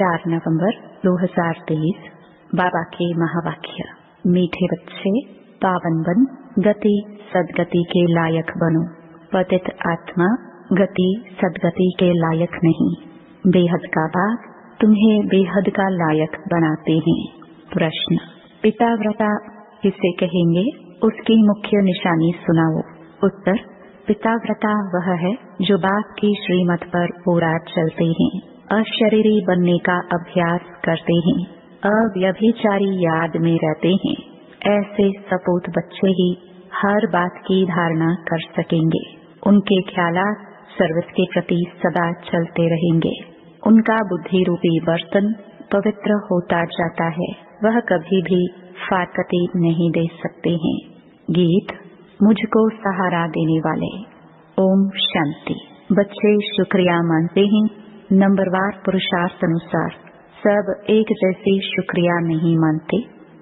4 नवंबर 2023। बाबा के महावाक्य। मीठे बच्चे, पावन बन, गति सदगति के लायक बनो। पतित आत्मा गति सदगति के लायक नहीं। बेहद का बाप तुम्हें बेहद का लायक बनाते हैं। प्रश्न, पिताव्रता किसे कहेंगे? उसकी मुख्य निशानी सुनाओ। उत्तर, पिताव्रता वह है जो बाप की श्रीमत पर पूरा चलते हैं, अशरीरी बनने का अभ्यास करते हैं, अव्यभिचारी याद में रहते हैं। ऐसे सपूत बच्चे ही हर बात की धारणा कर सकेंगे। उनके ख्यालात सर्विस के प्रति सदा चलते रहेंगे। उनका बुद्धि रूपी बर्तन पवित्र होता जाता है। वह कभी भी फारकती नहीं दे सकते हैं। गीत मुझको सहारा देने वाले। ओम शांति। बच्चे शुक्रिया मानते हैं, नंबरवार पुरुषार्थ अनुसार। सब एक जैसी शुक्रिया नहीं मानते।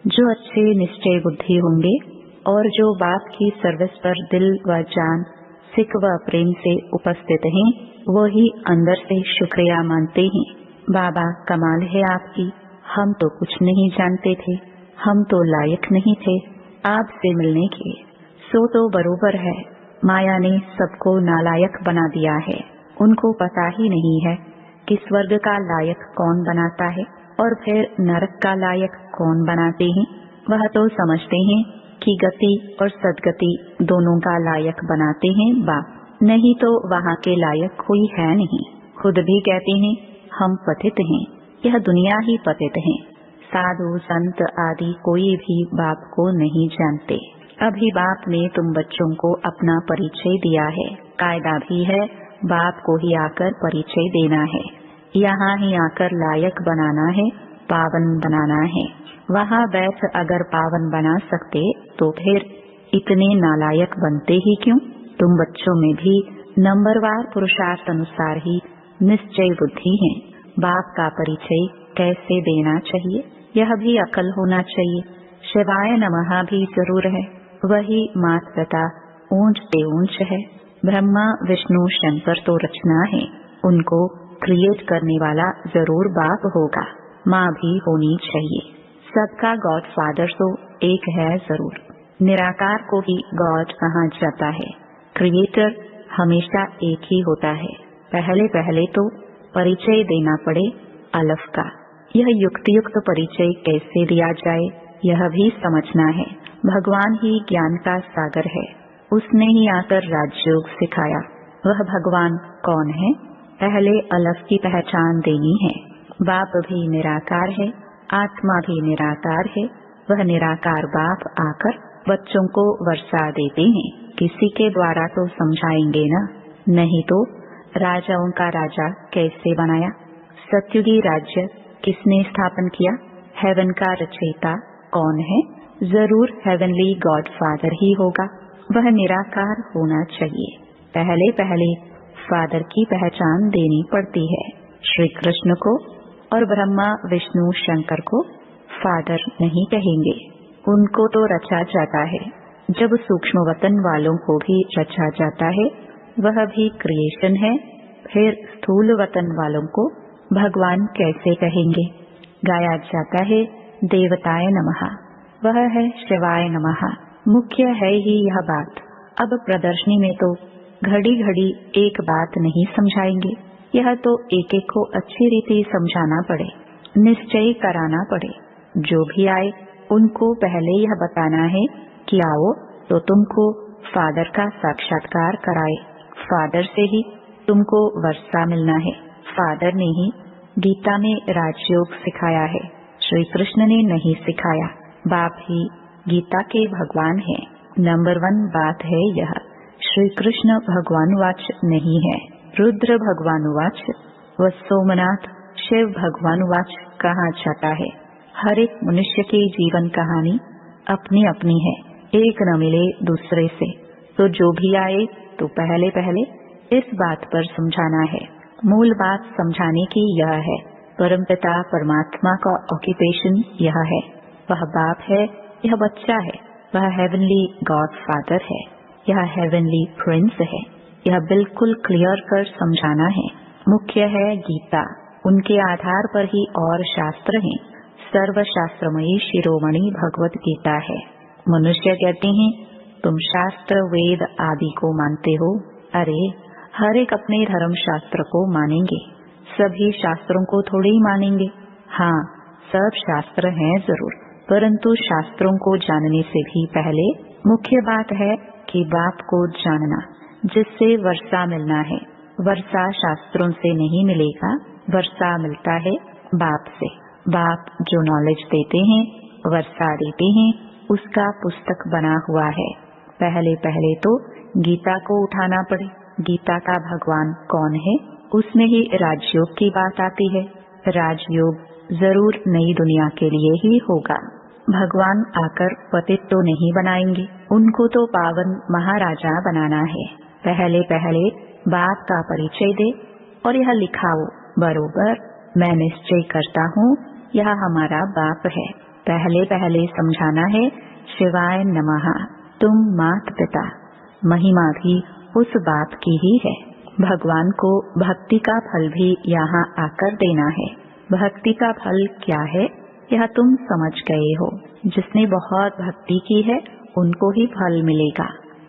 जो अच्छे निश्चय बुद्धि होंगे और जो बाप की सर्विस पर दिल व जान, सिक व प्रेम से उपस्थित हैं, वो ही अंदर से शुक्रिया मानते हैं। बाबा, कमाल है आपकी। हम तो कुछ नहीं जानते थे, हम तो लायक नहीं थे आपसे मिलने के। सो तो बरोबर है, माया ने सबको नालायक बना दिया है। उनको पता ही नहीं है कि स्वर्ग का लायक कौन बनाता है और फिर नरक का लायक कौन बनाते हैं। वह तो समझते हैं कि गति और सदगति दोनों का लायक बनाते हैं बाप, नहीं तो वहाँ के लायक कोई है नहीं। खुद भी कहते हैं हम पतित हैं, यह दुनिया ही पतित है। साधु संत आदि कोई भी बाप को नहीं जानते। अभी बाप ने तुम बच्चों को अपना परिचय दिया है। कायदा भी है बाप को ही आकर परिचय देना है। यहाँ ही आकर लायक बनाना है, पावन बनाना है। वहाँ बैठ अगर पावन बना सकते तो फिर इतने नालायक बनते ही क्यों? तुम बच्चों में भी नंबरवार पुरुषार्थ अनुसार ही निश्चय बुद्धि है। बाप का परिचय कैसे देना चाहिए यह भी अकल होना चाहिए। शिवाय नमः भी जरूर है, वही मात पिता ऊंच से ऊंच है। ब्रह्मा विष्णु शंकर तो रचना है, उनको क्रिएट करने वाला जरूर बाप होगा। माँ भी होनी चाहिए। सबका गॉड फादर तो एक है जरूर। निराकार को ही गॉड कहा जाता है। क्रिएटर हमेशा एक ही होता है। पहले पहले तो परिचय देना पड़े अलफ का। यह युक्त परिचय कैसे दिया जाए यह भी समझना है। भगवान ही ज्ञान का सागर है, उसने ही आकर राजयोग सिखाया। वह भगवान कौन है? पहले अलफ की पहचान देनी है। बाप भी निराकार है, आत्मा भी निराकार है। वह निराकार बाप आकर बच्चों को वर्षा देते हैं। किसी के द्वारा तो समझाएंगे ना, नहीं तो राजाओं का राजा कैसे बनाया? सत्युगी राज्य किसने स्थापन किया? हेवन का रचयिता कौन है? जरूर हेवनली गॉड फादर ही होगा। वह निराकार होना चाहिए। पहले पहले फादर की पहचान देनी पड़ती है। श्री कृष्ण को और ब्रह्मा विष्णु शंकर को फादर नहीं कहेंगे, उनको तो रचा जाता है। जब सूक्ष्म वतन वालों को भी रचा जाता है, वह भी क्रिएशन है। फिर स्थूल वतन वालों को भगवान कैसे कहेंगे? गाया जाता है देवताय नमः, वह है शिवाय नमः। मुख्य है ही यह बात। अब प्रदर्शनी में तो घड़ी घड़ी एक बात नहीं समझाएंगे। यह तो एक एक को अच्छी रीति समझाना पड़े, निश्चय कराना पड़े। जो भी आए उनको पहले यह बताना है कि आओ तो तुमको फादर का साक्षात्कार कराए। फादर से ही तुमको वर्षा मिलना है। फादर ने ही गीता में राजयोग सिखाया है, श्री कृष्ण ने नहीं सिखाया। बाप ही गीता के भगवान है। नंबर 1 बात है यह। श्री कृष्ण भगवानुवाच नहीं है। रुद्र भगवानुवाच व सोमनाथ शिव भगवानुवाच कहा जाता है। हर एक मनुष्य की जीवन कहानी अपनी अपनी है, एक न मिले दूसरे से। तो जो भी आए तो पहले पहले इस बात पर समझाना है। मूल बात समझाने की यह है। परमपिता परमात्मा का ऑक्यूपेशन यह है। वह बाप है, यह बच्चा है। वह हेवनली गॉड फादर है, यह हेवनली प्रिंस है। यह बिल्कुल क्लियर कर समझाना है। मुख्य है गीता, उनके आधार पर ही और शास्त्र हैं। सर्वशास्त्रमयी शिरोमणि भगवत गीता है। मनुष्य कहते हैं तुम शास्त्र वेद आदि को मानते हो। अरे हर एक अपने धर्म शास्त्र को मानेंगे, सभी शास्त्रों को थोड़ी ही मानेंगे। हाँ, सब शास्त्र हैं जरूर, परंतु शास्त्रों को जानने से भी पहले मुख्य बात है कि बाप को जानना, जिससे वर्षा मिलना है। वर्षा शास्त्रों से नहीं मिलेगा, वर्षा मिलता है बाप से। बाप जो नॉलेज देते हैं, वर्षा देते हैं, उसका पुस्तक बना हुआ है। पहले पहले तो गीता को उठाना पड़े। गीता का भगवान कौन है, उसमें ही राजयोग की बात आती है। राजयोग जरूर नई दुनिया के लिए ही होगा। भगवान आकर पतित तो नहीं बनाएंगे, उनको तो पावन महाराजा बनाना है। पहले पहले बाप का परिचय दे और यह लिखाओ बरोबर, मैं निश्चय करता हूँ यह हमारा बाप है। पहले पहले समझाना है शिवाय नमः, तुम मात पिता। महिमा भी उस बाप की ही है। भगवान को भक्ति का फल भी यहाँ आकर देना है। भक्ति का फल क्या है यह तुम समझ गए हो। जिसने बहुत भक्ति की है उनको ही फल मिलेगा।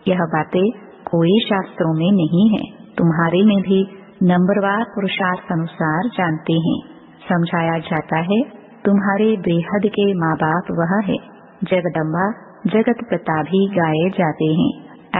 यह बातें कोई शास्त्रों में नहीं है, तुम्हारे में भी नंबरवार पुरुषार्थ अनुसार जानते हैं। समझाया जाता है तुम्हारे बेहद के माँ बाप वह है। जगदम्बा जगत पिता भी गाए जाते हैं।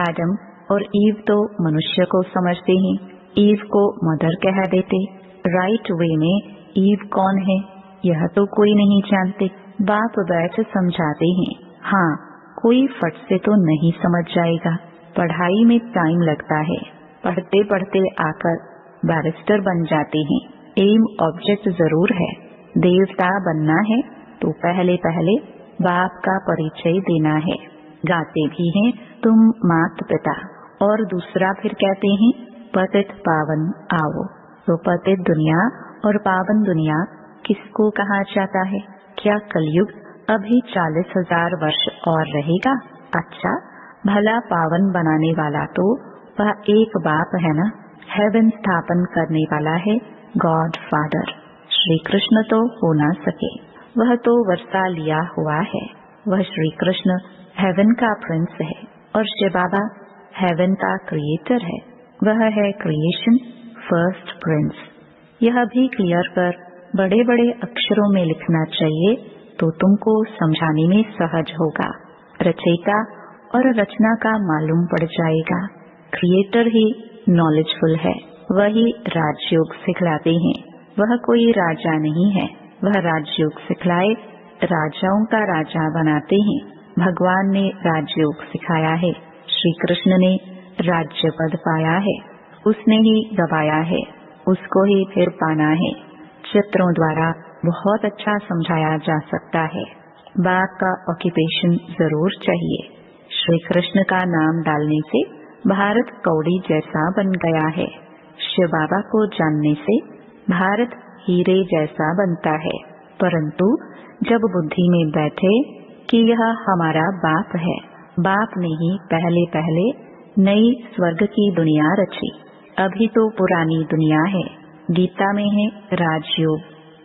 एडम और ईव तो मनुष्य को समझते हैं, ईव को मदर कह देते। राइट वे में ईव कौन है यह तो कोई नहीं जानते। बाप बैठ समझाते हैं। हाँ, कोई फट से तो नहीं समझ जाएगा, पढ़ाई में टाइम लगता है। पढ़ते पढ़ते आकर बैरिस्टर बन जाते हैं। एम ऑब्जेक्ट जरूर है। देवता बनना है तो पहले पहले बाप का परिचय देना है। गाते भी हैं तुम मात पिता, और दूसरा फिर कहते हैं पतित पावन आओ। तो पतित दुनिया और पावन दुनिया किसको कहा जाता है? क्या कलयुग अभी 40,000 वर्ष और रहेगा? अच्छा, भला पावन बनाने वाला तो वह एक बाप है ना। हेवन स्थापन करने वाला है गॉड फादर। श्री कृष्ण तो हो ना सके, वह तो वर्षा लिया हुआ है। वह श्री कृष्ण हेवन का प्रिंस है और शिव बाबा हेवन का क्रिएटर है। वह है क्रिएशन फर्स्ट प्रिंस। यह भी क्लियर कर बड़े बड़े अक्षरों में लिखना चाहिए तो तुमको समझाने में सहज होगा। रचयिता और रचना का मालूम पड़ जाएगा। क्रिएटर ही नॉलेजफुल है, वही राजयोग सिखलाते हैं। वह कोई राजा नहीं है, वह राजयोग सिखलाए राजाओं का राजा बनाते हैं। भगवान ने राजयोग सिखाया है, श्री कृष्ण ने राज्य पद पाया है, उसने ही गवाया है, उसको ही फिर पाना है। चित्रों द्वारा बहुत अच्छा समझाया जा सकता है। बाप का ऑक्यूपेशन जरूर चाहिए। श्री कृष्ण का नाम डालने से भारत कौड़ी जैसा बन गया है। शिव बाबा को जानने से भारत हीरे जैसा बनता है। परंतु जब बुद्धि में बैठे कि यह हमारा बाप है, बाप ने ही पहले पहले नई स्वर्ग की दुनिया रची। अभी तो पुरानी दुनिया है। गीता में है राजयोग।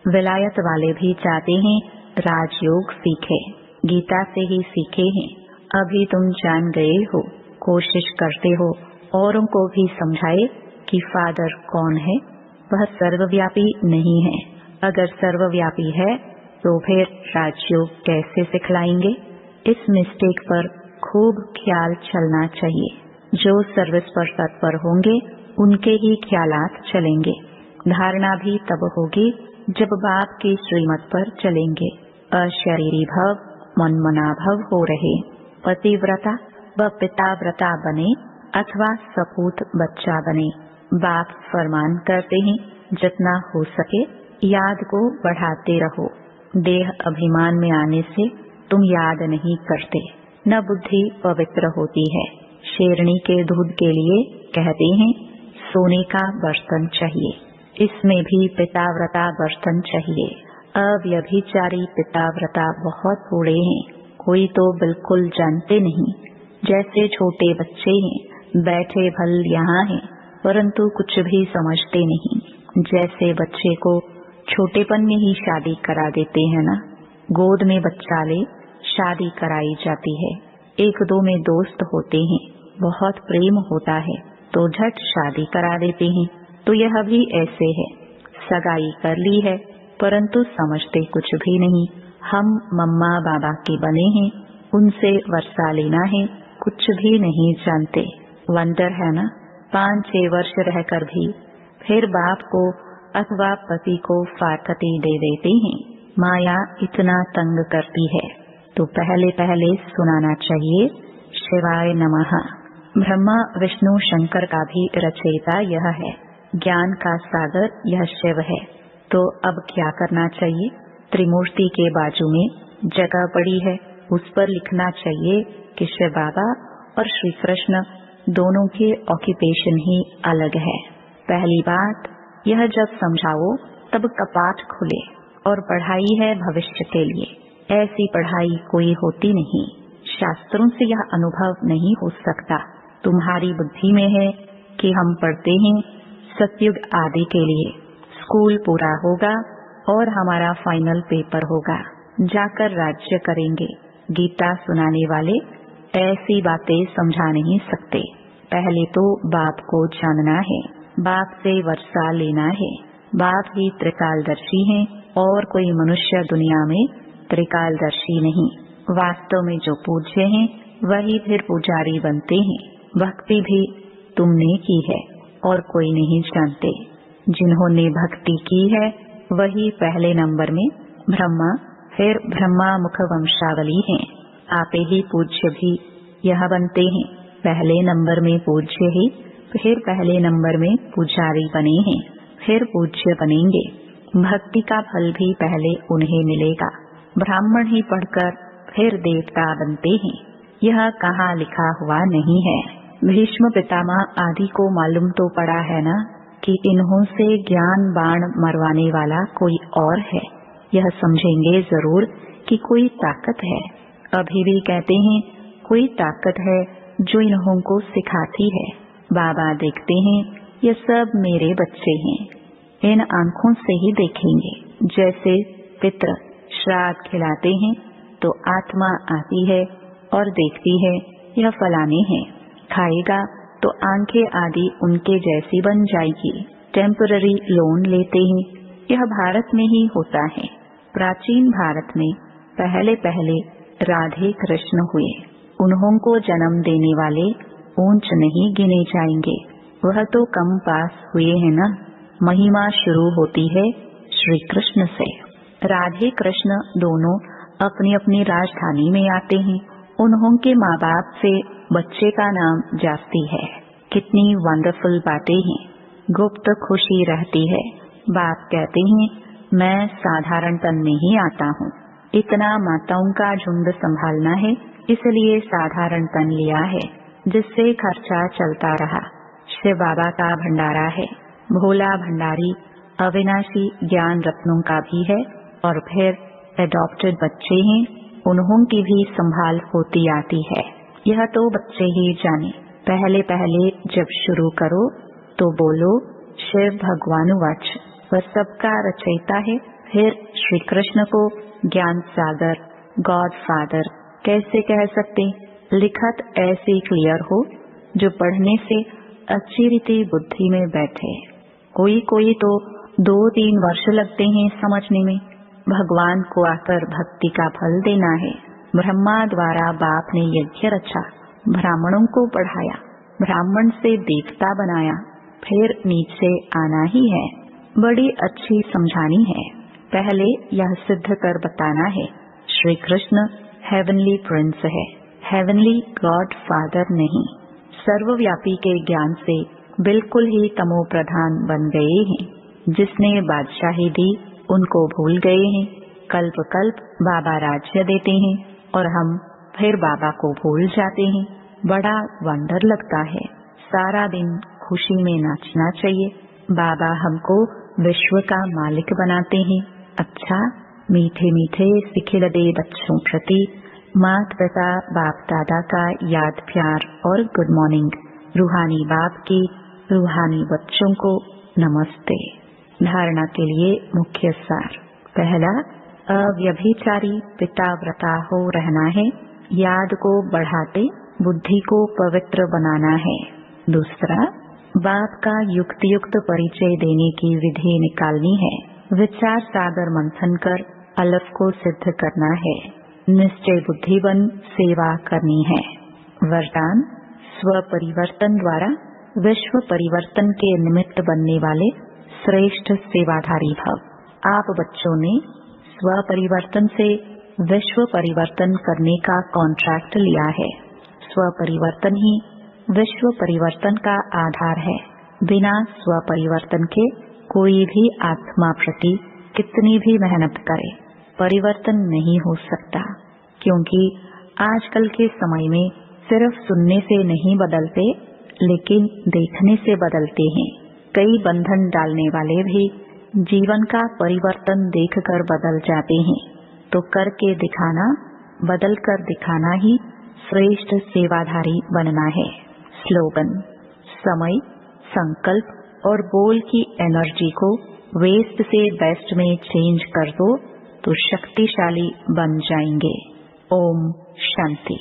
विलायत वाले भी चाहते हैं राजयोग सीखे, गीता से ही सीखे हैं। अभी तुम जान गए हो, कोशिश करते हो औरों को भी समझाए कि फादर कौन है। वह सर्वव्यापी नहीं है। अगर सर्वव्यापी है तो फिर राजयोग कैसे सिखलाएंगे? इस मिस्टेक पर खूब ख्याल चलना चाहिए। जो सर्विस पर तत्पर होंगे उनके ही ख्यालात चलेंगे। धारणा भी तब होगी जब बाप की श्रीमत पर चलेंगे। अशरीरी भव मनमना भव हो रहे। पतिव्रता व पिताव्रता बने अथवा सपूत बच्चा बने। बाप फरमान करते हैं जितना हो सके याद को बढ़ाते रहो। देह अभिमान में आने से तुम याद नहीं करते, न बुद्धि पवित्र होती है। शेरनी के दूध के लिए कहते हैं सोने का बर्तन चाहिए, इसमें भी पिताव्रता बर्तन चाहिए। अव्यभिचारी पिताव्रता बहुत बूढ़े हैं, कोई तो बिल्कुल जानते नहीं। जैसे छोटे बच्चे हैं, बैठे भल यहाँ हैं परंतु कुछ भी समझते नहीं। जैसे बच्चे को छोटेपन में ही शादी करा देते हैं ना। गोद में बच्चा ले शादी कराई जाती है। एक दो में दोस्त होते हैं, बहुत प्रेम होता है तो झट शादी करा देते हैं। तो यह भी ऐसे है, सगाई कर ली है परंतु समझते कुछ भी नहीं। हम मम्मा बाबा के बने हैं, उनसे वर्षा लेना है, कुछ भी नहीं जानते। वंडर है ना। 5-6 वर्ष रहकर भी फिर बाप को अथवा पति को फारकती दे देते हैं। माया इतना तंग करती है तो पहले पहले सुनाना चाहिए शिवाय नमः। ब्रह्मा विष्णु शंकर का भी रचयिता यह है, ज्ञान का सागर यह शिव है। तो अब क्या करना चाहिए? त्रिमूर्ति के बाजू में जगह पड़ी है, उस पर लिखना चाहिए कि शिव बाबा और श्री कृष्ण दोनों के ऑक्यूपेशन ही अलग है। पहली बात यह, जब समझाओ तब कपाट खुले। और पढ़ाई है भविष्य के लिए, ऐसी पढ़ाई कोई होती नहीं। शास्त्रों से यह अनुभव नहीं हो सकता। तुम्हारी बुद्धि में है कि हम पढ़ते हैं सतयुग आदि के लिए। स्कूल पूरा होगा और हमारा फाइनल पेपर होगा, जाकर राज्य करेंगे। गीता सुनाने वाले ऐसी बातें समझा नहीं सकते। पहले तो बाप को जानना है, बाप से वर्षा लेना है। बाप ही त्रिकालदर्शी हैं और कोई मनुष्य दुनिया में त्रिकालदर्शी नहीं। वास्तव में जो पूज्य हैं वही फिर पुजारी बनते हैं। भक्ति भी तुमने की है और कोई नहीं जानते। जिन्होंने भक्ति की है वही पहले नंबर में ब्रह्मा, फिर ब्रह्मा मुख वंशावली हैं। आपे ही पूज्य भी यह बनते हैं। पहले नंबर में पूज्य ही, फिर पहले नंबर में पुजारी बने हैं, फिर पूज्य बनेंगे। भक्ति का फल भी पहले उन्हें मिलेगा। ब्राह्मण ही पढ़कर फिर देवता बनते हैं, यह कहाँ लिखा हुआ नहीं है। भीष्म पितामह आदि को मालूम तो पड़ा है ना कि इन्हों से ज्ञान बाण मरवाने वाला कोई और है। यह समझेंगे जरूर कि कोई ताकत है। अभी भी कहते हैं कोई ताकत है जो इन्हों को सिखाती है। बाबा देखते हैं ये सब मेरे बच्चे हैं। इन आंखों से ही देखेंगे। जैसे पितृ श्राद्ध खिलाते हैं तो आत्मा आती है और देखती है यह फलाने हैं, खाएगा तो आंखें आदि उनके जैसी बन जाएगी। टेम्पररी लोन लेते हैं। यह भारत में ही होता है। प्राचीन भारत में पहले पहले राधे कृष्ण हुए। उन्हों को जन्म देने वाले ऊंच नहीं गिने जाएंगे। वह तो कम पास हुए हैं ना। महिमा शुरू होती है श्री कृष्ण से। राधे कृष्ण दोनों अपनी अपनी राजधानी में आते हैं। उन्हों के माँ बाप से बच्चे का नाम जाती है। कितनी वंडरफुल बातें हैं। गुप्त खुशी रहती है। बाप कहते हैं मैं साधारण तन में ही आता हूँ। इतना माताओं का झुंड संभालना है, इसलिए साधारण तन लिया है, जिससे खर्चा चलता रहा। शिव बाबा का भंडारा है। भोला भंडारी अविनाशी ज्ञान रत्नों का भी है। और फिर एडॉप्टेड बच्चे हैं, उन्हों की भी संभाल होती आती है। यह तो बच्चे ही जाने। पहले पहले जब शुरू करो तो बोलो शिव भगवानुवाच, वह सबका रचयिता है। फिर श्री कृष्ण को ज्ञान सागर, गॉड फादर कैसे कह सकते? लिखत ऐसी क्लियर हो जो पढ़ने से अच्छी रीति बुद्धि में बैठे। कोई कोई तो 2-3 वर्ष लगते हैं समझने में। भगवान को आकर भक्ति का फल देना है। ब्रह्मा द्वारा बाप ने यज्ञ रचा, ब्राह्मणों को पढ़ाया, ब्राह्मण से देवता बनाया, फिर नीचे आना ही है। बड़ी अच्छी समझानी है। पहले यह सिद्ध कर बताना है श्री कृष्ण हेवनली प्रिंस है, हेवनली गॉड फादर नहीं। सर्वव्यापी के ज्ञान से बिल्कुल ही तमो प्रधान बन गए हैं। जिसने बादशाही दी उनको भूल गए हैं। कल्प कल्प बाबा राज्य देते हैं और हम फिर बाबा को भूल जाते हैं। बड़ा वंडर लगता है। सारा दिन खुशी में नाचना चाहिए। बाबा हमको विश्व का मालिक बनाते हैं। अच्छा, मीठे मीठे सिखिलदे बच्चों प्रति माता पिता बाप दादा का याद प्यार और गुड मॉर्निंग। रूहानी बाप की रूहानी बच्चों को नमस्ते। धारणा के लिए मुख्य सार। पहला, अव्यभिचारी पिताव्रता हो रहना है, याद को बढ़ाते बुद्धि को पवित्र बनाना है। दूसरा, बाप का युक्त परिचय देने की विधि निकालनी है, विचार सागर मंथन कर अलफ को सिद्ध करना है, निश्चय बुद्धि बन सेवा करनी है। वरदान, स्व परिवर्तन द्वारा विश्व परिवर्तन के निमित्त बनने वाले श्रेष्ठ सेवाधारी भव। आप बच्चों ने स्व परिवर्तन से विश्व परिवर्तन करने का कॉन्ट्रैक्ट लिया है। स्व परिवर्तन ही विश्व परिवर्तन का आधार है। बिना स्व परिवर्तन के कोई भी आत्मा प्रति कितनी भी मेहनत करे, परिवर्तन नहीं हो सकता, क्योंकि आजकल के समय में सिर्फ सुनने से नहीं बदलते, लेकिन देखने से बदलते हैं। कई बंधन डालने वाले भी जीवन का परिवर्तन देखकर बदल जाते हैं। तो करके दिखाना, बदल कर दिखाना ही श्रेष्ठ सेवाधारी बनना है। स्लोगन, समय, संकल्प और बोल की एनर्जी को वेस्ट से बेस्ट में चेंज कर दो तो शक्तिशाली बन जाएंगे। ओम शांति।